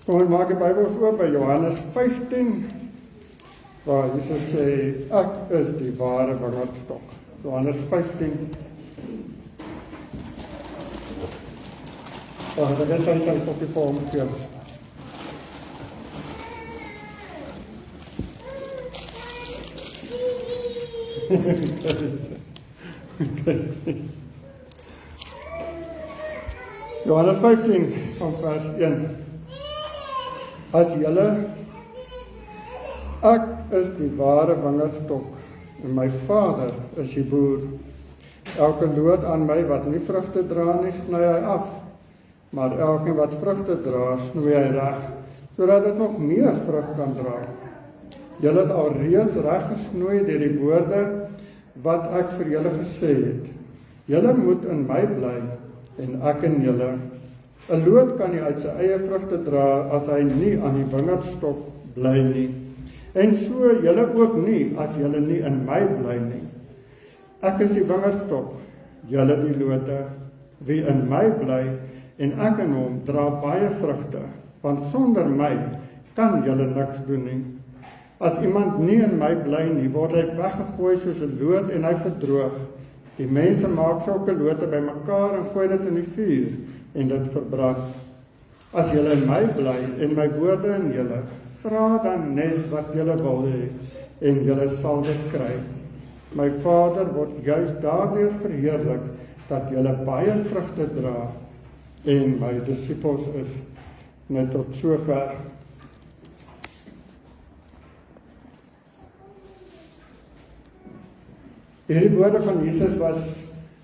Kom ons maak die Bybel oop by Johannes 15, waar Jesus sê, ek is die ware wingerdstok. Johannes 15. Dit is sy kopie vir hom gee. Johannes 15 van vers 1. As julle, ek is die ware wingerdstok en my Vader is die boer. Elke loot aan my wat nie vrugte dra nie, sny hy af, maar elke wat vrugte dra, snoei hy reg, sodat dit nog meer vrug kan dra. Julle het alreeds reg gesnoei deur die woorde wat ek vir julle gesê het. Julle moet in my bly en ek in julle. 'n loot kan nie uit sy eie vrugte dra as hy nie aan die wingerdstok bly nie. En so julle ook nie as julle nie in my bly nie. Ek is die wingerdstok, julle die lote. Wie in my bly en ek in hom dra baie vrugte, want sonder my kan julle niks doen nie. As iemand nie in my bly nie, word hy weggegooi soos 'n loot en hy verdroog. Die mense maak sulke lote bymekaar en gooi dit in die vuur en dit verbrand. As julle in my bly en my woorde in julle, vra dan net wat julle wil hê en julle sal dit kry. My Vader word juist daardeur verheerlik dat julle baie vrugte dra en my disippels is. Net tot sover. Hierdie woorde van Jesus was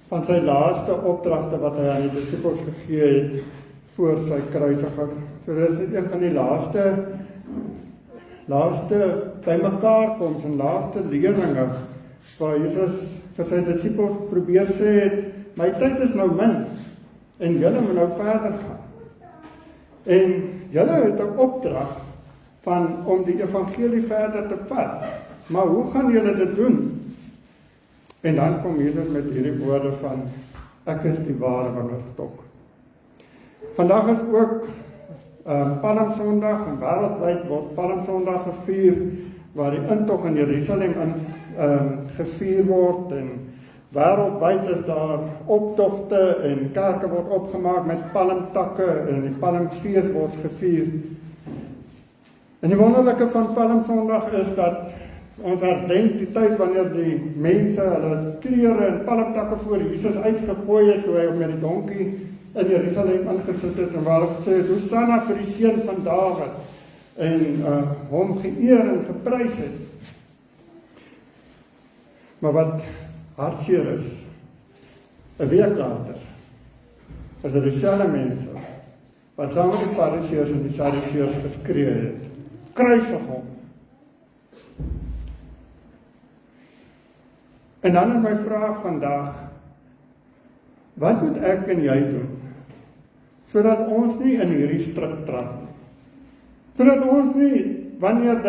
van sy laaste opdragte wat hy aan die disippels gegee het voor sy kruisiging. So dit is een van die laaste bymekaar koms en laaste leringe waar Jesus vir sy disippels probeer sê het, my tyd is nou min en julle moet nou verder gaan. En julle het 'n opdrag om die evangelie verder te vat. Maar hoe gaan julle dit doen? En dan kom Jesus met hierdie woorde van, ek is die ware wingerdstok. Vandag is ook Palmsondag en wêreldwyd word Palmsondag gevier, waar die intog in Jerusalem gevier word en wêreldwyd is daar optogte en kerke word opgemaak met palmtakke en die palmfees word gevier. En die wonderlike van Palmsondag is dat ons herdenk die tyd wanneer die mense hulle klere en palmtakke voor Jesus uitgegooi het toe hy met die donkie in Jerusalem ingesit het en waar hy gesê het, Hosanna vir die seun van Dawid en hom geëer en geprys het. Maar wat hartseer is, 'n week later, is dit dieselfde mense wat saam met die Fariseërs en die Sadduseërs geskree het, kruisig hom. En dan is my vraag vandag, wat moet ek en jy doen, sodat ons nie in hierdie strik trap nie, sodat ons nie, wanneer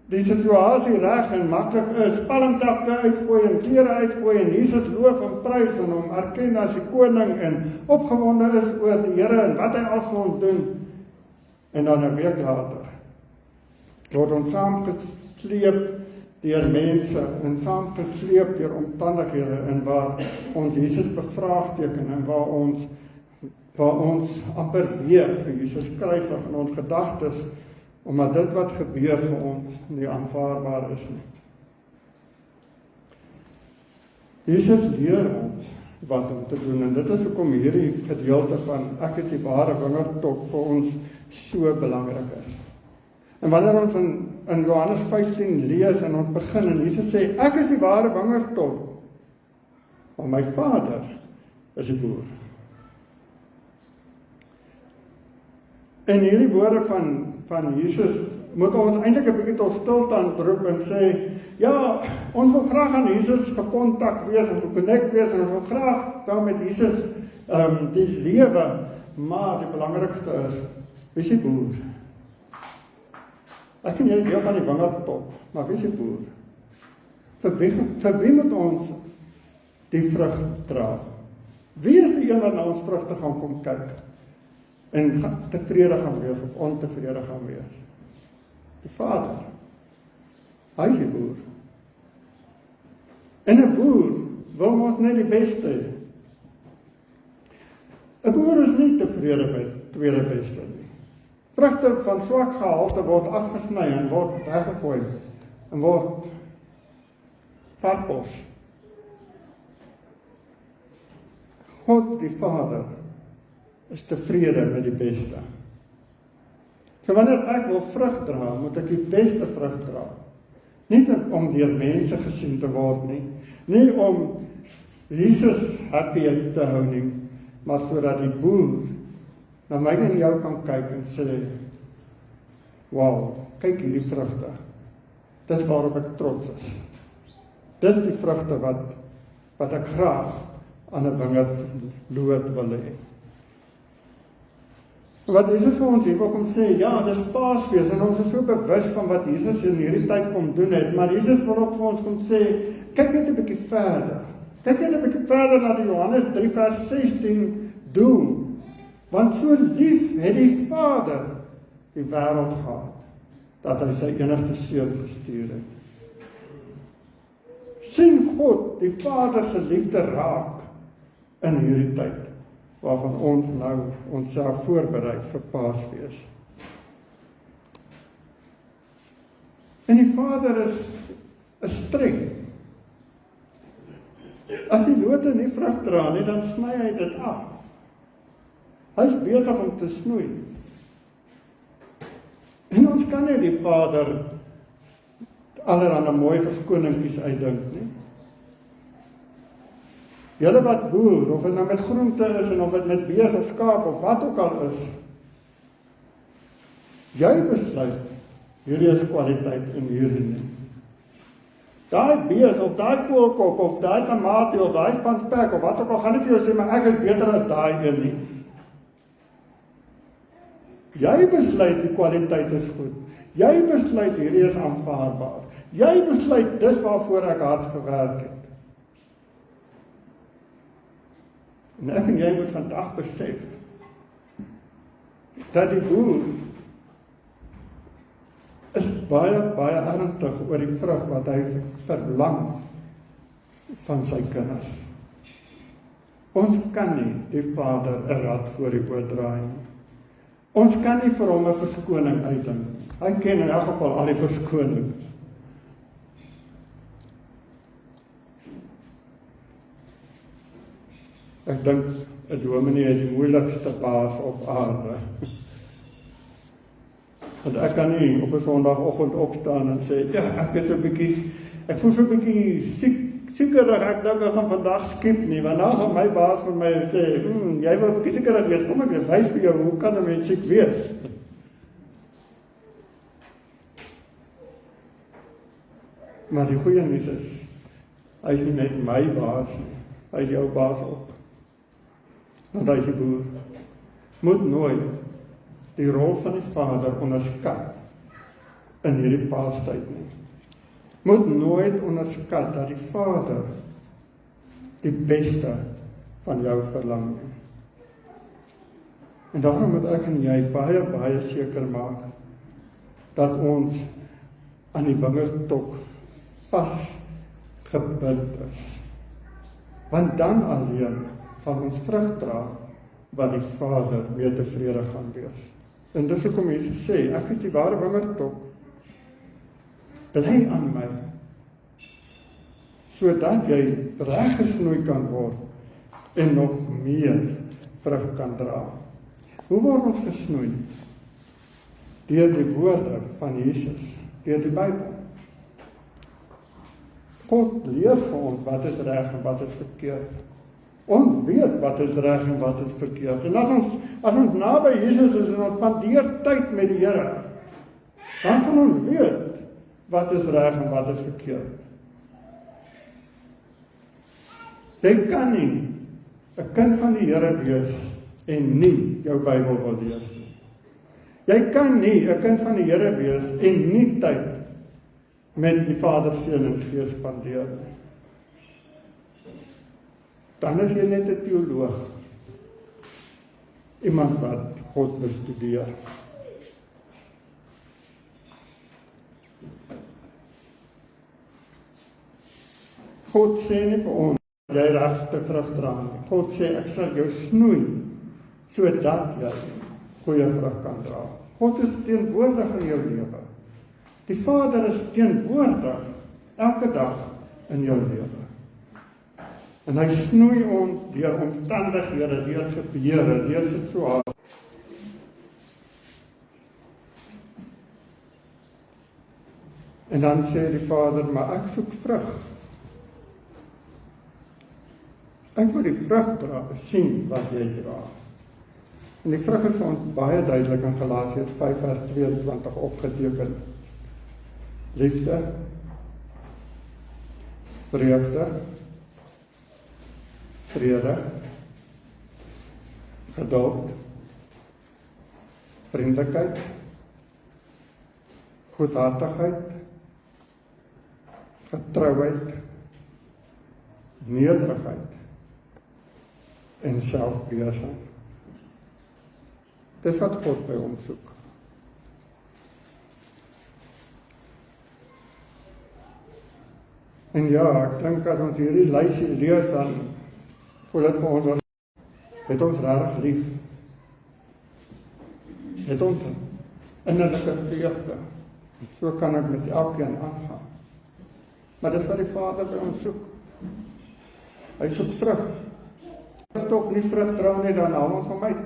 die situasie reg en maklik is, palmtakke uitgooi en klere uitgooi en Jesus loof en prys en hom erken as die koning en opgewonde is oor die Here en wat hy al vir ons doen, en dan 'n week later word ons saamgesleep deur mense en saamgesleep deur omstandighede en waar ons Jesus bevraagteken en waar ons amper weer vir Jesus kruisig in ons gedagtes, omdat dit wat gebeur vir ons nie aanvaarbaar is nie. Jesus leer ons wat om te doen en dit is hoekom hierdie gedeelte van ek is die ware wingerdstok vir ons so belangrik is. En wanneer ons in Johannes 15 lees en ons begin en Jesus sê, ek is die ware wingerdstok, maar my Vader is die boer. En hierdie woorde van Jesus moet ons eintlik 'n bietjie tot stilte aanroep en sê, ja, ons wil graag aan Jesus gekontak wees en gekonnekt wees en ons wil graag saam met Jesus die lewe, maar die belangrikste is, wie is die boer? Ek en jy deel van die wingerdstok, maar wie is die boer? Vir wie moet ons die vrug dra? Wie is die een wat na ons vrugte gaan kom kyk? en tevrede gaan wees of ontevrede gaan wees? Die Vader. Hy is die boer. En 'n boer wil mos net die beste hê. 'n boer is nie tevrede met tweede beste nie. Vrugte van swak gehalte word afgesny en word weggegooi en word varkos. God die Vader is tevrede met die beste. So wanneer ek wil vrug dra, moet ek die beste vrug dra. Nie om deur mense gesien te word nie, nie om Jesus happy te hou nie, maar sodat die boer na my en jou kan kyk en sê, wow, kyk hierdie vrugte. Dis waarop ek trots is. Dis die vrugte wat ek graag aan 'n wingerdloot wil hê. Wat Jesus vir ons hier wil kom sê, ja, dis Paasfees en ons is so bewus van wat Jesus in hierdie tyd kom doen het, maar Jesus wil ook vir ons kom sê, kyk net 'n bietjie verder. Kyk net 'n bietjie verder na die Johannes 3 vers 16 doel. Want so lief het die Vader die wêreld gehad, dat hy sy enigste seun gestuur het. Sien God die Vader se liefde raak in hierdie tyd, waarvan ons nou onsself voorberei vir Paasfees. En die Vader is streng. As die lote nie vrug dra nie, dan sny hy dit af. Hy is besig om te snoei. En ons kan nie die Vader allerhande mooi verskoningetjies uitdink nie. Julle wat boer, of dit nou met groente is en of dit met bees of skaap of wat ook al is, jy besluit, hierdie is kwaliteit en hierdie nie. Daai bees of daai koolkop of daai tamatie of daai spanspek of wat ook al gaan nie vir jou sê, maar ek is beter as daai een nie. Jy besluit die kwaliteit is goed. Jy besluit hierdie is aanvaarbaar. Jy besluit dis waarvoor ek hard gewerk het. En ek en jy moet vandag besef dat die boer is baie ernstig oor die vrug wat hy verlang van sy kinders. Ons kan nie die Vader 'n rad voor die oë draai nie. Ons kan nie vir hom 'n verskoning uitdink. Hy ken in elk geval al die verskonings. Ek dink 'n dominee is die moeilikste baas op aarde. Want ek kan nie op 'n Sondagoggend opstaan en sê, ja, ek voel so 'n bietjie sekerig, ek dink ek gaan vandag skiep nie, want nou gaan my baas vir my sê, jy wil 'n bietjie sekerig wees, kom ek wys vir jou, hoe kan 'n mens siek wees? Maar die goeie nuus is, hy is nie net my baas nie, hy is jou baas ook. Want hy is die boer. Moet nooit die rol van die Vader onderskat in hierdie Paastyd nie. Moet nooit onderskat dat die Vader die beste van jou verlang nie. En daarom moet ek en jy baie seker maak dat ons aan die wingerdtok vasgebind is. Want dan alleen gaan ons vrug dra wat die Vader mee tevrede gaan wees. En dis hoekom Jesus sê, ek is die ware wingerdtok. Bly aan my, sodat jy reggesnoei kan word en nog meer vrug kan dra. Hoe word ons gesnoei? Deur die woorde van Jesus, deur die Bybel. God leer vir ons wat is reg en wat is verkeerd. Ons weet wat is reg en wat is verkeerd. En as ons naby Jesus is en ons spandeer tyd met die Here, dan kan ons weet wat is reg en wat is verkeerd. Jy kan nie 'n kind van die Here wees en nie jou Bybel wil lees nie. Jy kan nie 'n kind van die Here wees en nie tyd met die Vader, Seun en Gees spandeer nie. Dan is jy net 'n teoloog. Iemand wat God bestudeer. God sê nie vir ons, jy regte vrug dra nie. God sê, ek sal jou snoei, sodat jy goeie vrug kan dra. God is teenwoordig in jou lewe. Die Vader is teenwoordig, elke dag in jou lewe. En hy snoei ons deur omstandighede, deur gebeure, deur situasies. En dan sê die Vader, maar ek soek vrug. Ek wil die vrug sien wat jy dra. En die vrug is vir ons baie duidelik in Galasiërs 5 vers 22 opgeteken. Liefde, vreugde, vrede, geduld, vriendelikheid, goedhartigheid, getrouheid, nederigheid en selfbeheersing. Dis wat God by ons soek. En ja, ek dink as ons hierdie lysie lees, dan voel dit vir ons, het ons regtig lief. Het ons innerlike vreugde. So kan ek met elkeen aangaan. Maar dis wat die Vader by ons soek. Hy soek vrug. As ek ook nie vrug dra nie, dan haal ons hom uit.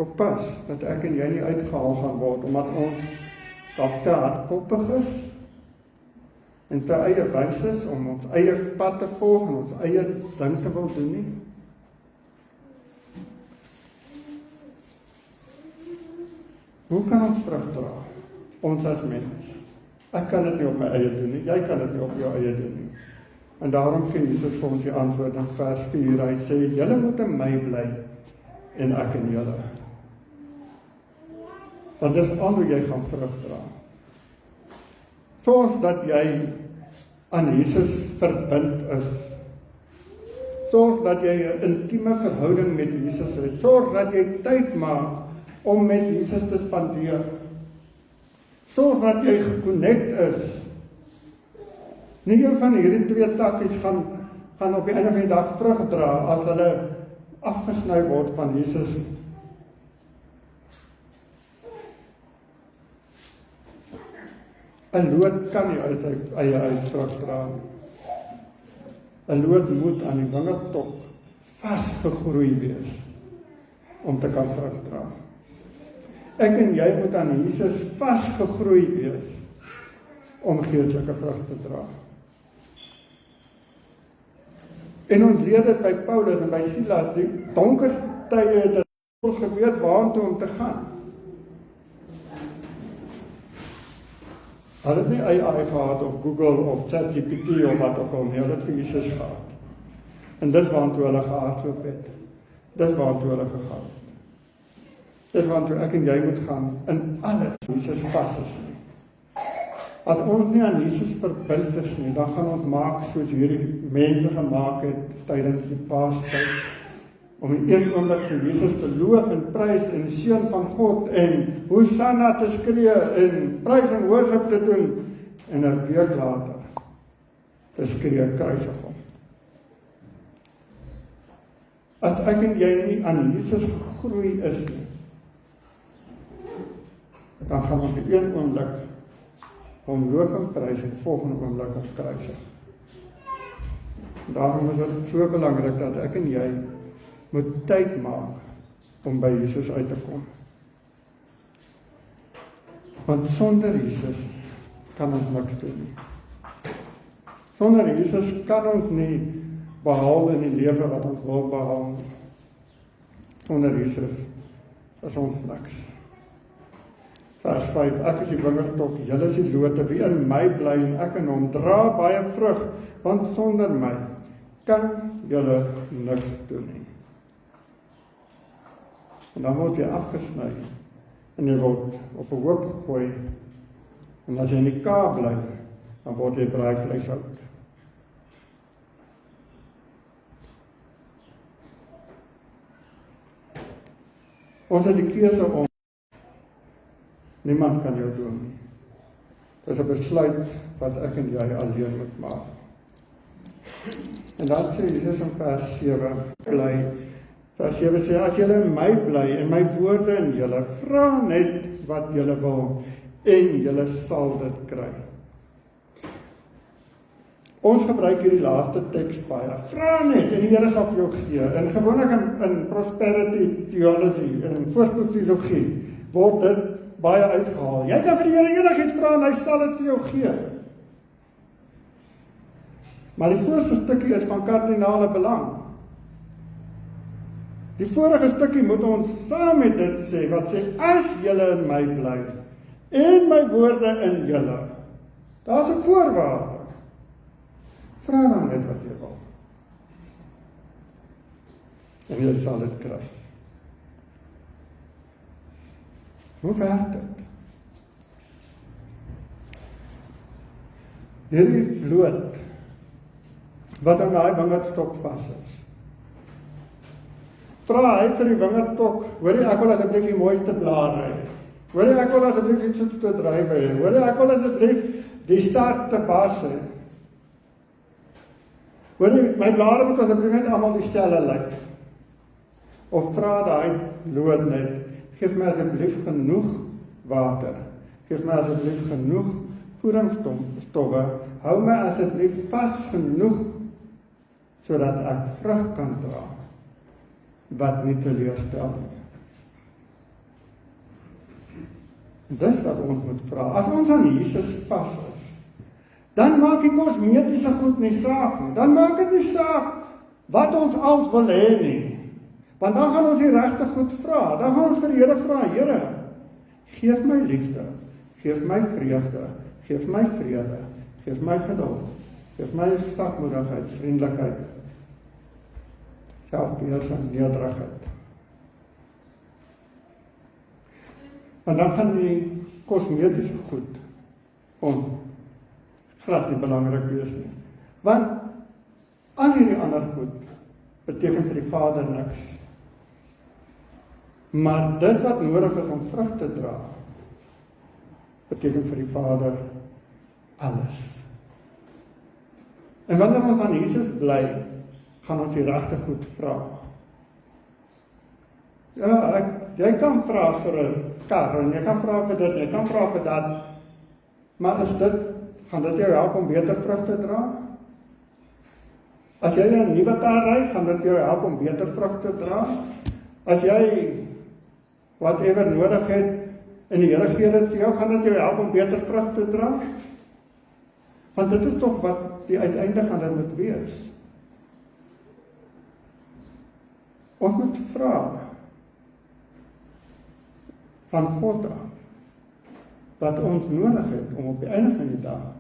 Oppas, dat ek en jy nie uitgehaal gaan word, omdat ons dalk te hardkoppig is, en te eie wys is, om ons eie pad te volg, en ons eie ding te wil doen nie. Hoe kan ons vrug dra? Ons as mens. Ek kan dit nie op my eie doen nie, jy kan dit nie op jou eie doen nie. En daarom gee Jesus vir ons die antwoord in vers 4, hy sê, julle moet in my bly, en ek in julle. Want dis al hoe jy gaan vrug dra. Sorg dat jy aan Jesus verbind is. Sorg dat jy 'n intieme verhouding met Jesus het. Sorg dat jy tyd maak om met Jesus te spandeer. Sorg dat jy geconnect is. Nie een van hierdie twee takkies gaan op die einde van die dag vrug dra as hulle afgesny word van Jesus. Een loot kan nie uit sy eie vrug dra nie. Een loot moet aan die wingerdtop vasgegroei wees om te kan vrug dra. Ek en jy moet aan Jesus vasgegroei wees om geestelike vrug te dra. En ons leer dit by Paulus en by Silas, die donkerste tye het ons geweet waartoe om te gaan. Hulle het nie AI gehad of Google of ChatGPT of wat ook al nie, hulle het vir Jesus gehad. En dis waartoe hulle gehardloop het. Dis waartoe hulle gegaan het. Dis waartoe ek en jy moet gaan in alles Jesus vas is nie. As ons nie aan Jesus verbind is nie, dan gaan ons maak soos hierdie mense gemaak het tydens die Paastyd, om in een oomblik vir Jesus te loof en prys en seun van God en Hosanna te skree en prys en worship te doen en 'n week later te skree kruisig hom. As ek en jy nie aan Jesus gegroei is nie, dan gaan ons in een oomblik hom loof en prys en volgende oomblik ons kruisig. Daarom is dit so belangrik dat ek en jy moet tyd maak om by Jesus uit te kom. Want sonder Jesus kan ons niks doen nie. Sonder Jesus kan ons nie behaal in die lewe wat ons wil behaal nie. Sonder Jesus is ons niks. Vers 5, ek is die wingerdtop, julle is die lote, wie in my bly en ek in hom, dra baie vrug, want sonder my kan julle niks doen nie. En dan word jy afgesny en jy word op 'n hoop gegooi. En as jy in die kaap bly, dan word jy braaivleis hout. Ons het die keuse om. Niemand kan jou doen nie. Dit is 'n besluit wat ek en jy alleen moet maak. En dan sê Jesus in vers 7, bly. Vers 7 sê, as julle in my bly en my woorde in julle, vra net wat julle wil en julle sal dit kry. Ons gebruik hierdie laaste teks baie. Vra net en die Here sal vir jou gee. En gewoonlik in prosperity theology, in voorspoedteologie, word dit baie uitgehaal. Jy kan vir die Here enigiets vra en hy sal dit vir jou gee. Maar die voorste stukkie is van kardinale belang. Die vorige stukkie moet ons saam met dit sê, wat sê, as julle in my bly, en my woorde in julle. Daar's 'n voorwaarde. Vra dan net wat jy wil. En jy sal dit kry. Hoe werk dit? Hierdie lood, wat aan daai wingerdstok vas is. Vra hy vir die wingerdstok, hoor jy, ek wil asseblief die mooiste blare hê. Hoor jy, ek wil asseblief iets soos te dryf hê. Hoor jy, ek wil asseblief die start te bas hê. Hoor jy, my blare moet asseblief net almal dieselfde lyk. Of vra daai lood net, geef my asseblief genoeg water. Geef my asseblief genoeg voedingsstowwe. Hou my asseblief vas genoeg, sodat ek vrug kan dra, wat nie teleurstel nie. Dis wat ons moet vra. As ons aan Jesus vas is, dan maak die kosmetiese goed nie saak nie. Dan maak dit nie saak wat ons als wil hê nie. Want dan gaan ons die regte goed vra. Dan gaan ons vir die Here vra, Here, geef my liefde, geef my vreugde, geef my vrede, geef my geduld, geef my sagmoedigheid, vriendelikheid, selfbeheersing, nederigheid. En dan gaan die kosmetiese goed glad nie belangrik wees nie. Want al hierdie ander goed beteken vir die Vader niks. Maar dit wat nodig is om vrug te dra, beteken vir die Vader alles. En wanneer ons aan Jesus bly, gaan ons die regte goed vra. Ja, jy kan vra vir 'n kar, en jy kan vra vir dit, jy kan vra vir dat, maar gaan dit jou help om beter vrug te dra? As jy 'n nuwe kar ry, gaan dit jou help om beter vrug te dra? As jy whatever nodig het, en die Here gee dit vir jou, gaan dit jou help om beter vrug te dra? Want dit is tog wat die uiteinde van dit moet wees. Ons moet vra van God af wat ons nodig het om op die einde van die dag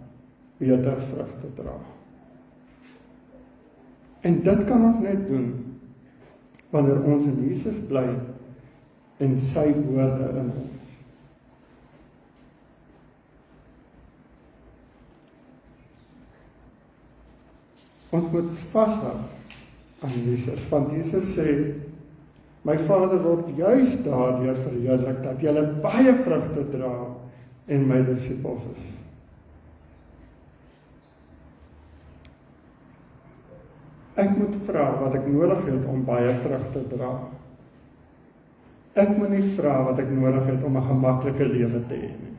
beter vrug te dra. En dit kan ons net doen wanneer ons in Jesus bly en sy woorde in ons. Ons moet vashou aan Jesus, want Jesus sê, my Vader word juis daardeur verheerlik dat julle baie vrugte dra en my disippels is. Ek moet vra wat ek nodig het om baie vrug te dra. Ek moet nie vra wat ek nodig het om 'n gemaklike lewe te hê nie.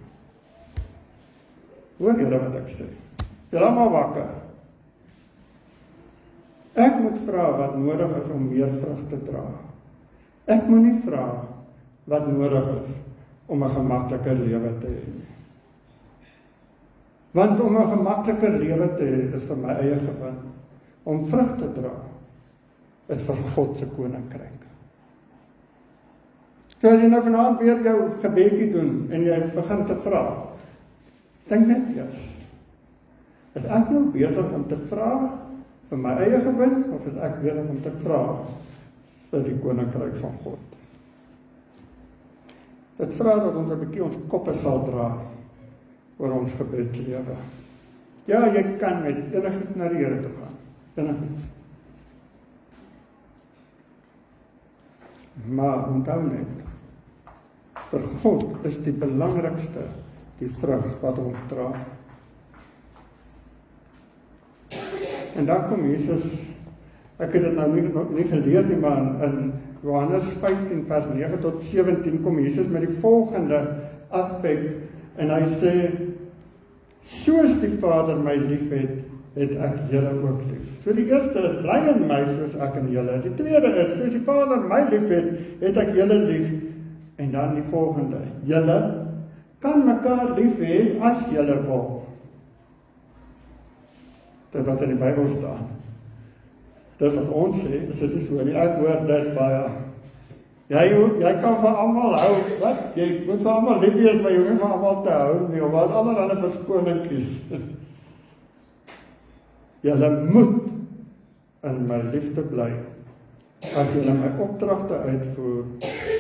Hoor julle wat ek sê? Julle almal wakker. Ek moet vra wat nodig is om meer vrug te dra. Ek moet nie vra wat nodig is om 'n gemaklike lewe te hê nie. Want om 'n gemaklike lewe te hê is vir my eie gewin. Om vrug te dra is vir God se koninkryk. So as jy nou vanaand weer jou gebedjie doen en jy begin te vra, dink net eers, is ek nou besig om te vra vir my eie gewin, of is ek besig om te vra vir die koninkryk van God? Dit vra dat ons 'n bietjie ons koppe sal dra oor ons gebedslewe. Ja, jy kan met enigiets na die Here toe gaan. Enigiets. Maar onthou net, vir God is die belangrikste, die vrug wat ons dra. En dan kom Jesus, ek het dit nou nie gelees nie, maar in Johannes 15 vers 9 tot 17 kom Jesus met die volgende aspek, en hy sê, soos die Vader my lief het ek julle ook lief. So die eerste is, bly in my soos ek in julle. Die tweede is, soos die Vader my lief het ek julle lief. En dan die volgende, julle kan mekaar lief hê as julle wil. Dit wat in die Bybel staan. Dis wat ons sê, is dit nie so nie. Ek hoor dit baie. Jy kan vir almal hou, wat? Jy moet vir almal lief wees, maar jy hoef nie vir almal te hou nie, of wat allerhande verskoningkies. Julle moet in my liefde bly. As julle my opdragte uitvoer,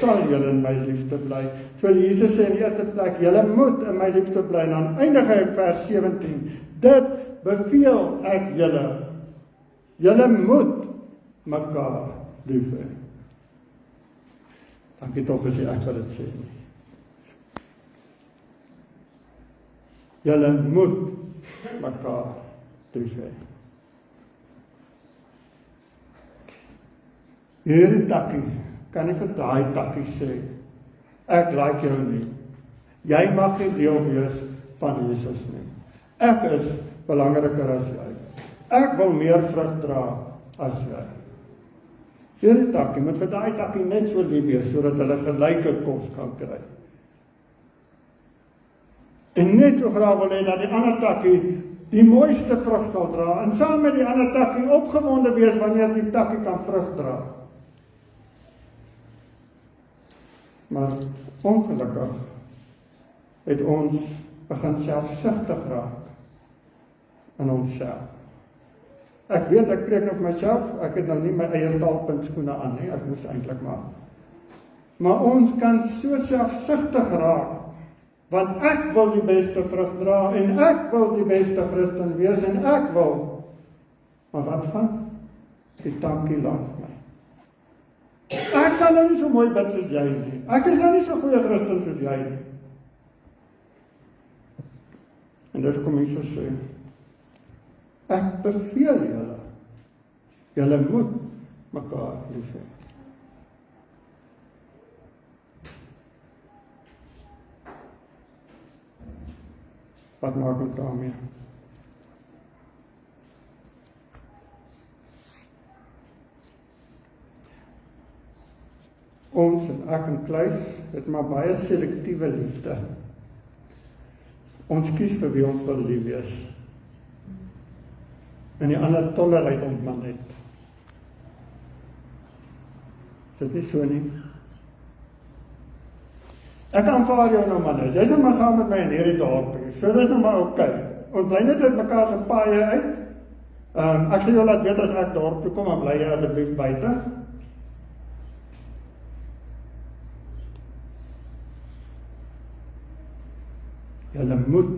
sal julle in my liefde bly. So Jesus sê in die eerste plek, julle moet in my liefde bly. En dan eindig hy op vers 17. Dit beveel ek julle. Julle moet mekaar lief hê. Dankie tog as jy ek wat dit sê nie. Julle moet mekaar lief hê. Hierdie takkie kan nie vir daai takkie sê, ek like jou nie. Jy mag nie deel wees van Jesus nie. Ek is belangriker as jy. Ek wil meer vrug dra as jy. Hierdie takkie moet vir daai takkie net so lief wees, sodat hulle gelyke kos kan kry. En net so graag wil hê dat die ander takkie die mooiste vrug sal dra, en saam met die ander takkie opgewonde wees wanneer die takkie kan vrug dra. Maar ongelukkig het ons begin selfsugtig raak in onsself. Ek weet, ek preek nou vir myself, ek het nou nie my eie taalpuntskoene aan nie, ek moes eintlik maar. Maar ons kan so selfsugtig raak, want ek wil die beste vrug dra, en ek wil die beste Christen wees, en ek wil. Maar wat van? Die tankie langs my. Ek kan nou nie so mooi bid soos jy nie. Ek is nou nie so goeie Christen soos jy nie. En dis kom Jesus sê, ek beveel julle, julle moet mekaar lief hê. Wat maak ons daarmee? Ons en ek en Kluis het maar baie selektiewe liefde. Ons kies vir wie ons wil lief wees. En die ander tolereer ons maar net. Is dit nie so nie? Ek aanvaar jou nou maar net. Jy is nou maar saam met my in hierdie dorpie. So dis nou maar oké. Ons bly net uit mekaar se paaie uit. Ek sê jou laat weet as ek dorp toe kom, dan bly jy asseblief buite. Julle moet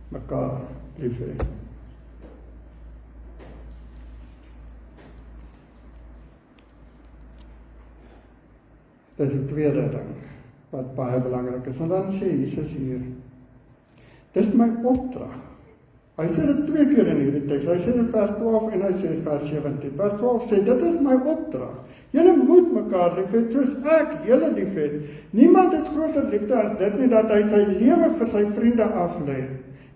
mekaar lief hê. Dit is die tweede ding wat baie belangrik is. En dan sê Jesus hier, dis my opdrag. Hy sê dit 2 keer in hierdie teks. Hy sê in vers 12 en hy sê in vers 17. Vers 12 sê, dit is my opdrag. Julle moet mekaar lief hê, soos ek julle lief het. Niemand het groter liefde as dit nie, dat hy sy lewe vir sy vriende aflê.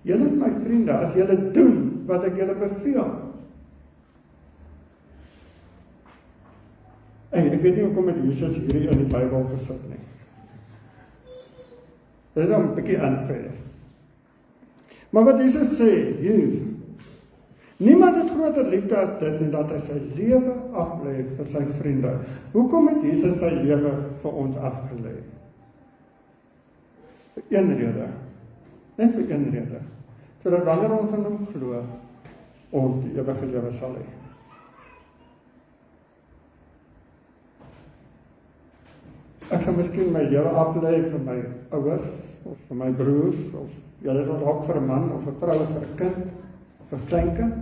Julle is my vriende, as julle doen wat ek julle beveel. En ek weet nie hoekom het Jesus hierdie in die Bybel gesit nie. Dit is 'n bietjie unfair. Maar wat Jesus sê hier, niemand het groter liefde as dit nie, dat hy sy lewe aflê vir sy vriende. Hoekom het Jesus sy lewe vir ons afgelê? Vir een rede. Net vir een rede. Sodat wanneer ons in hom glo, ons die ewige lewe sal hê. Ek gaan miskien my lewe aflê vir my ouers, of vir my broers, of julle sal dalk vir 'n man, of 'n vrou, vir 'n kind, of 'n kleinkind.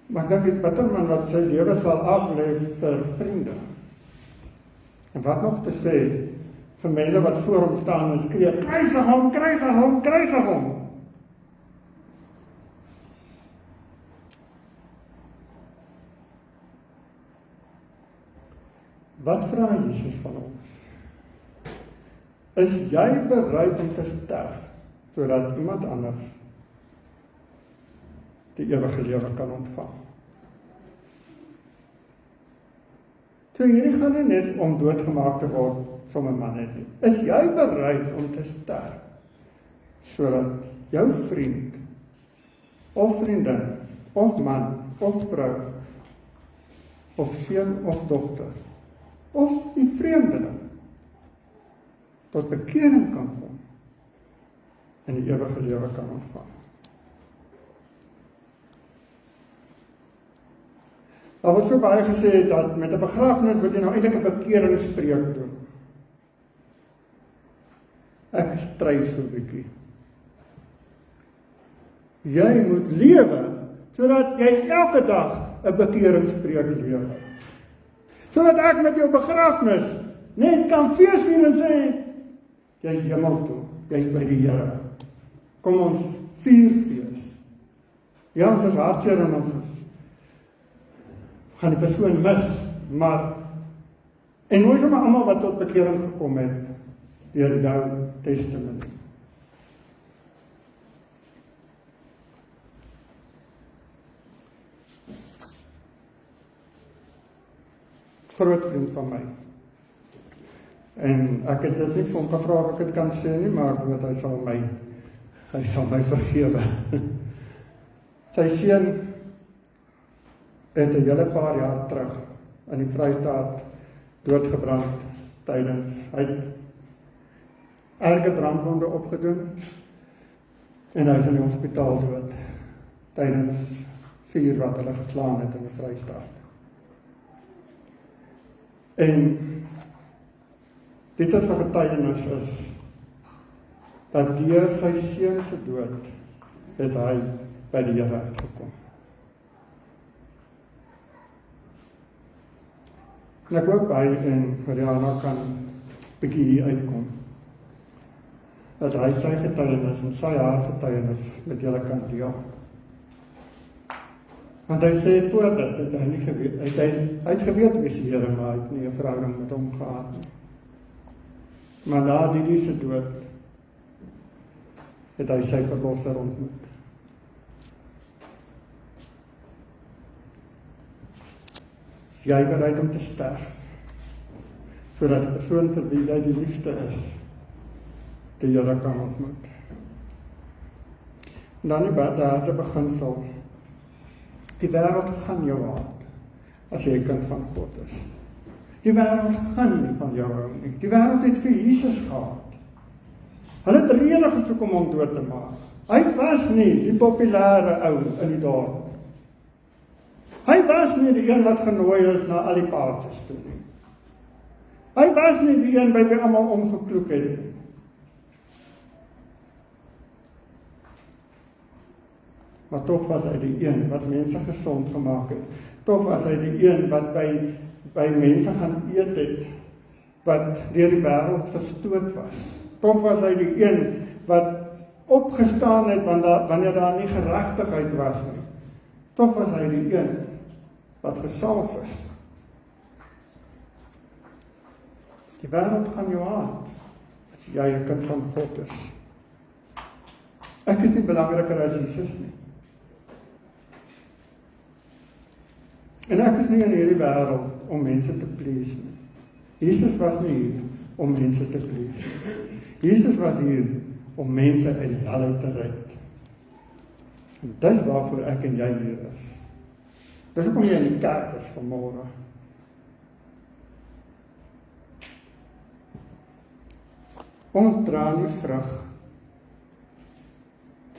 Maar ek dink die bitterman wat sy lewe sal aflê vir vriende. En wat nog te sê vir mense wat voor hom staan en skree, kruisig hom, kruisig hom, kruisig hom. Wat vra Jesus van ons? Is jy bereid om te sterf, sodat iemand anders die ewige lewe kan ontvang? So hierdie gaan nie net om doodgemaak te word van 'n man nie. Is jy bereid om te sterf, sodat jou vriend, of vriendin, of man, of vrou, of seun of dogter, of die vreemdeling tot bekering kan kom en die ewige lewe kan ontvang? Daar word so baie gesê dat met 'n begrafnis moet jy nou eintlik 'n bekeringspreek doen. Ek stry so 'n bietjie. Jy moet lewe sodat jy elke dag 'n bekeringspreek lewe. Sodat ek met jou begrafnis net kan feesvier en sê, jy's hemel toe, jy's by die Here. Kom ons vier fees. Ja, ons is hartseer en ons gaan die persoon mis, maar en nooit sommer almal wat tot bekering gekom het deur jou testament. Groot vriend van my. En ek het dit nie vir hom gevra of ek dit kan sê nie, maar ek weet hy sal my vergewe. Sy seun het 'n hele paar jaar terug in die Vrystaat doodgebrand tydens, hy het erge brandwonde opgedoen en hy is in die hospitaal dood tydens vuur wat hulle geslaan het in die Vrystaat. En dit wat vir getuienis is dat deur sy seun se dood het hy by die Here uitgekom. En ek hoop hy en Mariana kan bietjie hier uitkom. Dat hy sy getuienis en sy haar getuienis met julle kan deel. Want hy sê voor dit het hy nie geweet, hy het geweet wie die Here, maar hy het nie 'n verhouding met hom gehad nie. Maar na die se dood het hy sy verlosser ontmoet. Is jy bereid om te sterf, sodat die persoon vir wie jy die liefste is, die Here kan ontmoet? En dan die derde beginsel, die wêreld gaan jou haat, as jy 'n kind van God is. Die wêreld gaan nie van jou hou nie. Die wêreld het vir Jesus gehaat. Hulle het reële gesoek om hom dood te maak. Hy was nie die populêre ou in die dorp. Hy was nie die een wat genooi is na al die paartjies toe nie. Hy was nie die een by wie almal omgekloek het nie. Maar tog was hy die een wat mense gesond gemaak het. Tog was hy die een wat by mense gaan eet het, wat deur die wêreld verstoot was. Tog was hy die een wat opgestaan het wanneer daar nie geregtigheid was nie. Tog was hy die een wat gesalf is. Die wêreld gaan jou haat, as jy 'n kind van God is. Ek is nie belangriker as Jesus nie. En ek is nie in hierdie wêreld om mense te please nie. Jesus was nie hier om mense te please nie. Jesus was hier om mense uit die hel te red. En dis waarvoor ek en jy hier is. Dis hoekom jy in die kerk is vanmôre. Ons dra nie vrug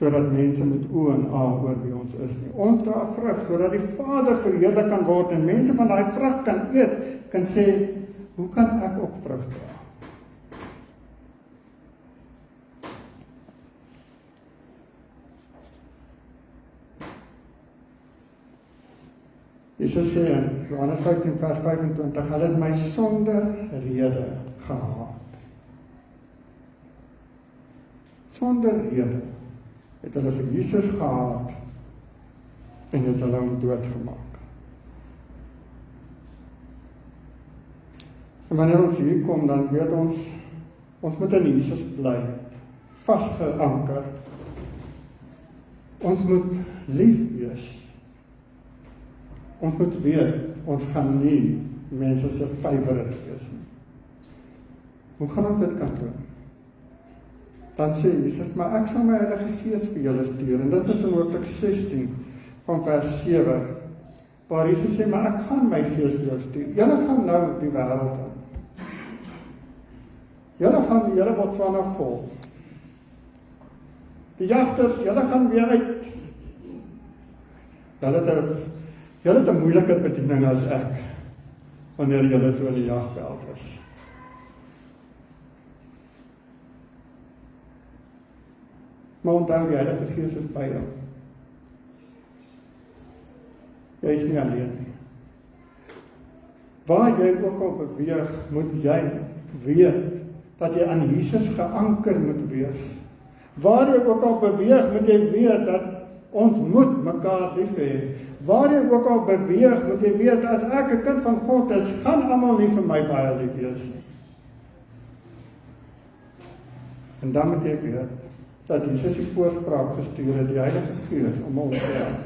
sodat mense met oë en aë oor wie ons is nie. Ons dra vrug sodat die Vader verheerlik kan word en mense van daai vrug kan eet, kan sê, hoe kan ek ook vrug dra? Jesus sê in Johannes 15 vers 25, hulle het my sonder rede gehaat. Sonder rede het hulle vir Jesus gehaat en het hulle hom doodgemaak. En wanneer ons hier kom, dan weet ons moet in Jesus bly, vasgeanker. Ons moet lief wees. Ons moet weet, ons gaan nie mense se favorite wees nie. Hoe gaan ons dit kan doen? Dan sê Jesus, maar ek sal my Heilige Gees vir julle stuur, en dit is in hoofstuk 16 van vers 7, waar Jesus sê, maar ek gaan my Gees vir julle stuur. Julle gaan nou die wêreld in. Julle gaan die hele Botswana vol. Die jagters, julle gaan weer uit. Julle het 'n moeiliker bediening as ek, wanneer julle so in die jagveld is. Maar onthou, die Heilige Gees is by jou. Jy is nie alleen nie. Waar jy ook al beweeg, moet jy weet dat jy aan Jesus geanker moet wees. Waar jy ook al beweeg, moet jy weet dat ons moet mekaar lief hê. Waar jy ook al beweeg, moet jy weet, as ek 'n kind van God is, gaan almal nie vir my baie lief wees nie. En dan moet jy weet, dat Jesus die voorspraak gestuur het, die Heilige Gees, om ons te help.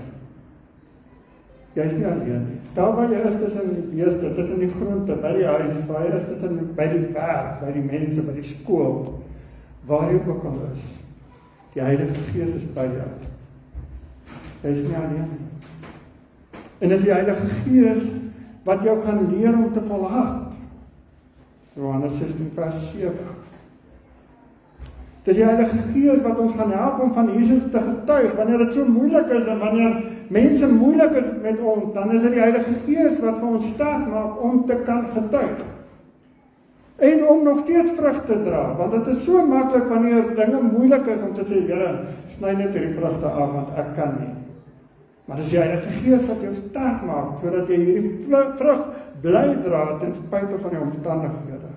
Jy is nie alleen nie. Daar waar jy is tussen die beeste, tussen die groente, by die huis, waar jy is by die werk, by die mense, by die skool, waar jy ook al is, die Heilige Gees is by jou. Jy is nie alleen nie. En dit is die Heilige Gees wat jou gaan leer om te volhard. Johannes 16 vers 7. Dit is die Heilige Gees wat ons gaan help om van Jesus te getuig, wanneer dit so moeilik is en wanneer mense moeilik is met ons, dan is dit die Heilige Gees wat vir ons sterk maak om te kan getuig. En om nog steeds vrug te dra, want dit is so maklik wanneer dinge moeilik is om te sê, Here, sny net hierdie vrugte af, want ek kan nie. Maar dit is die Heilige Gees wat jou sterk maak, sodat jy hierdie vrug bly dra ten spyte van die omstandighede.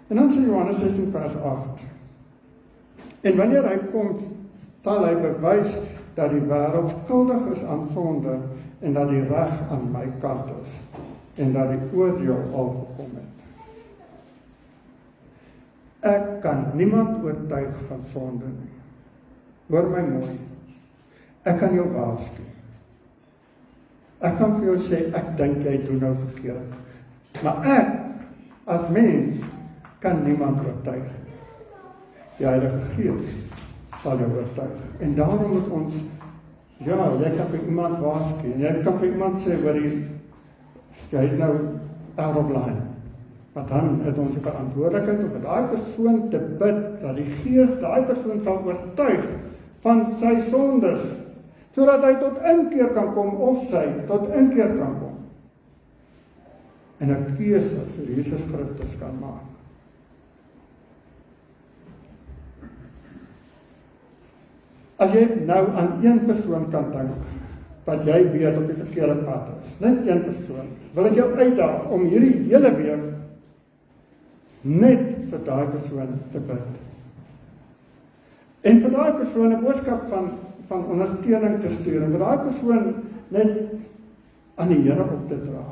En dan sê Johannes 16 vers 8. En wanneer hy kom, sal hy bewys dat die wêreld skuldig is aan sonde en dat die reg aan my kant is en dat die oordeel al gekom het. Ek kan niemand oortuig van sonde nie. Hoor my mooi. Ek kan jou waarsku. Ek kan vir jou sê, ek dink jy doen nou verkeerd. Maar ek, as mens, kan niemand oortuig. Die Heilige Gees sal jou oortuig. En daarom moet ons, ja, jy kan vir iemand waarsku, en jy kan vir iemand sê, jy is nou out of line. Maar dan het ons die verantwoordelikheid om vir daai persoon te bid, dat die Gees daai persoon sal oortuig van sy sondes, sodat hy tot inkeer kan kom, of sy tot inkeer kan kom. En 'n keuse vir Jesus Christus kan maak. As jy nou aan een persoon kan dink, wat jy weet op die verkeerde pad is, net een persoon, wil ek jou uitdaag om hierdie hele week net vir daai persoon te bid. En vir daai persoon 'n boodskap van ondersteuning te stuur, en vir daai persoon net aan die Here op te dra.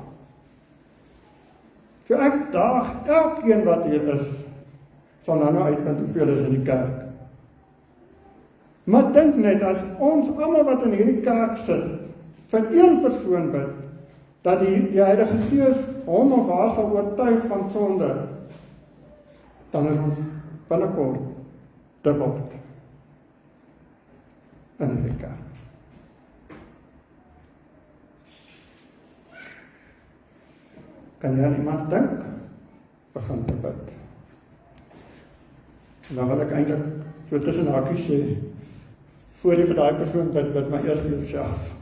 So ek daag elkeen wat hier is, sal nou uitvind hoeveel is in die kerk. Maar dink net, as ons almal wat in hierdie kerk sit, vir een persoon bid, dat die Heilige Gees hom of haar sal oortuig van sonde, dan is ons binnekort dubbel in hierdie kerk. Kan jy aan iemand dink? Begin te bid. En dan wil ek eintlik so tussen hakies sê, voor jy vir daai persoon bid maar eers vir jouself.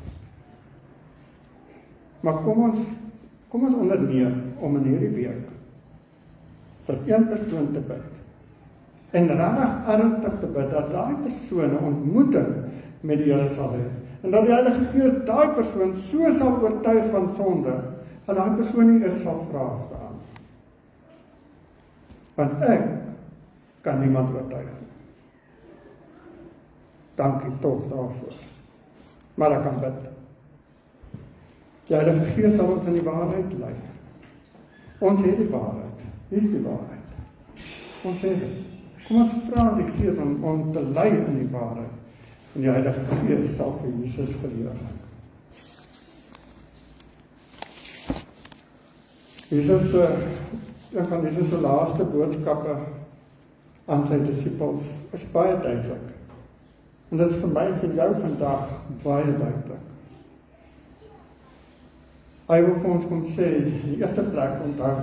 Maar kom ons onderneem om in hierdie week vir een persoon te bid. En regtig ernstig te bid dat daai persoon 'n ontmoeting met die Here sal hê. En dat die Heilige Gees daai persoon so sal oortuig van sonde, dat daai persoon nie eers sal vra aan. Want ek kan niemand oortuig nie. Dankie tog daarvoor. Maar ek kan bid. Die Heilige Gees sal ons in die waarheid lei. Ons het die waarheid. Hier is die waarheid. Ons het dit. Kom ons vra die Gees om te lei in die waarheid. En die Heilige Gees sal vir Jesus verheerlik. Jesus, een van Jesus se laaste boodskappe aan sy disippels is baie duidelik. En dit is vir my en vir jou vandag baie duidelik. Hy wil vir ons kom sê, in die eerste plek onthou,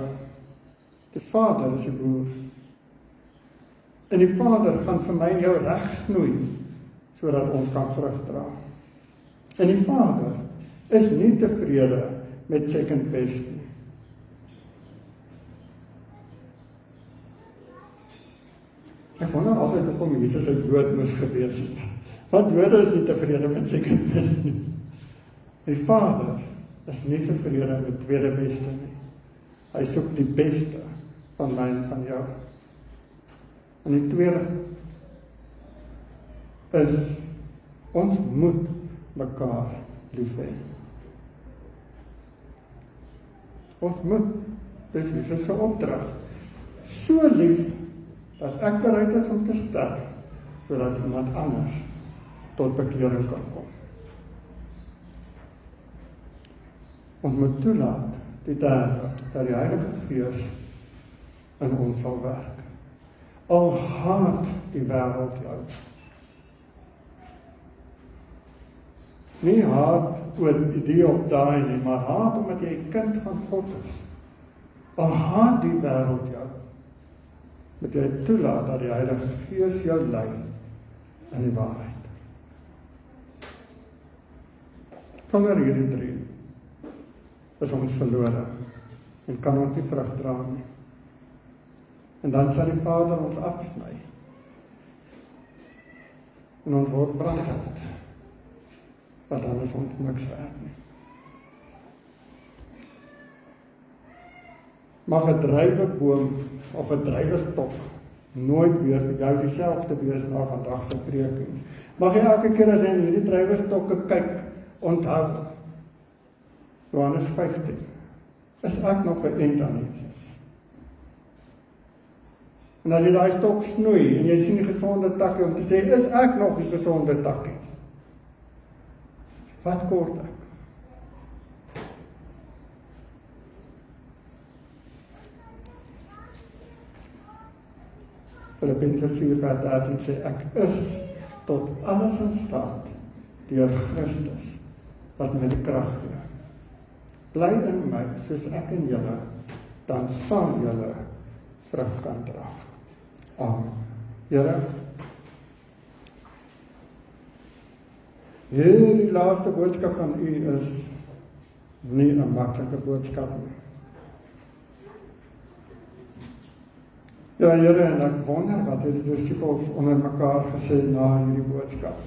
die Vader is die broer. En die Vader gaan vir my en jou reg snoei, sodat ons kan vrug dra. En die Vader is nie tevrede met second best nie. Ek wonder altyd hoekom Jesus 'n Jood moes gewees het. Want Jode is nie tevrede met second best nie. Die Vader is nie tevrede met tweede beste nie. Hy soek die beste van my en van jou. En die tweede is, ons moet mekaar lief hê. Ons moet, dis Jesus se opdrag, so lief, dat ek bereid is om te sterf, sodat iemand anders tot bekering kan kom. Ons moet toelaat, die derde, dat die Heilige Gees in ons sal werk. Al haat die wêreld jou. Nie haat oor die of daai nie, maar haat omdat jy 'n kind van God is. Al haat die wêreld jou, moet jy toelaat dat die Heilige Gees jou lei in die waarheid. Sonder hierdie drie is ons verlore en kan ons nie vrug dra nie. En dan sal die Vader ons afsny en ons word brandhout, want dan is ons niks werd nie. Mag 'n druiweboom of 'n druiwestok nooit weer vir jou dieselfde wees na vandag se preeking. Mag jy elke keer as jy in hierdie druiwestokke kyk, onthou, Johannes 15, is ek nog geënt aan Jesus. En as jy daai stok snoei, en jy sien die gesonde takkie, om te sê, is ek nog die gesonde takkie? Wat kort ek? Filippense 4:13 sê, ek is tot alles in staat, deur Christus, wat my die krag gee. Bly in my, soos ek in julle, dan sal julle vrug kan dra. Amen. Here, hierdie laaste boodskap van u is nie 'n maklike boodskap nie. Ja, Here, en ek wonder wat het die disippels onder mekaar gesê na hierdie boodskap.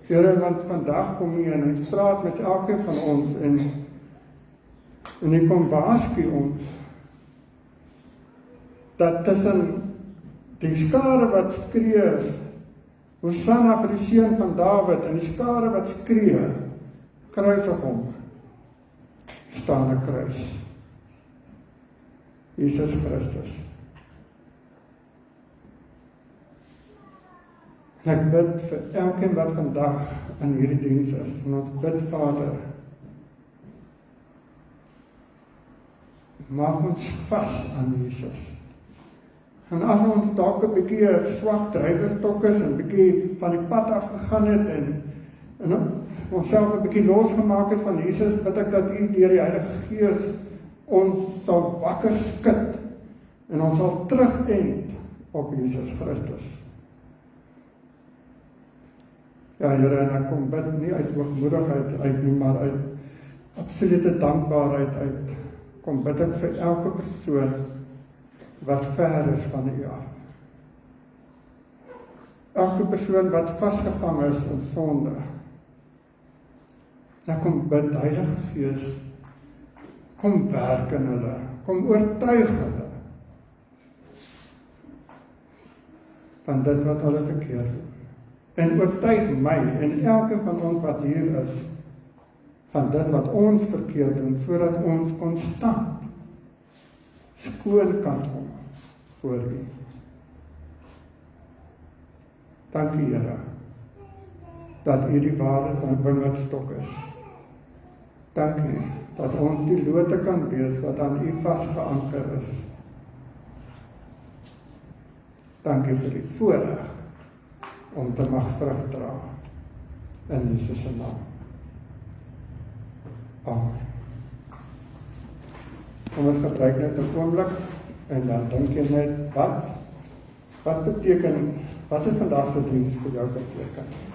Here, want vandag kom U en U praat met elkeen van ons en U kom waarsku ons dat tussen die skare wat skree, Hosanna vir die seun van Dawid, en die skare wat skree, kruisig hom, staan 'n kruis. Jesus Christus. En ek bid vir elkeen wat vandag in hierdie diens is, en ons bid, Vader, maak ons vas aan Jesus. En as ons dalk 'n bietjie swak drywerstok is, en 'n bietjie van die pad afgegaan het, en onsself 'n bietjie losgemaak het van Jesus, bid ek dat U deur die Heilige Gees ons sal wakker skud, en ons sal terugend op Jesus Christus. Ja, Here, en ek kom bid nie uit hoogmoedigheid uit nie, maar uit absolute dankbaarheid uit. Kom bid ek vir elke persoon wat ver is van U af. elke persoon wat vasgevang is in sonde. Dan kom bid, Heilige Gees, kom werk in hulle, kom oortuig hulle van dit wat hulle verkeerd doen. En oortuig my en elke van ons wat hier is, van dit wat ons verkeerd doen, sodat ons konstant skoon kan kom voor U. Dankie Here, dat U die ware van wingerdstok is. Dankie dat ons die lote kan wees wat aan U vasgeanker is. Dankie vir die voorreg om te mag vrug dra in Jesus se naam. Amen. Kom ons gebruik net 'n oomblik en dan dink jy net wat beteken, wat is vandag se diens vir jou beteken?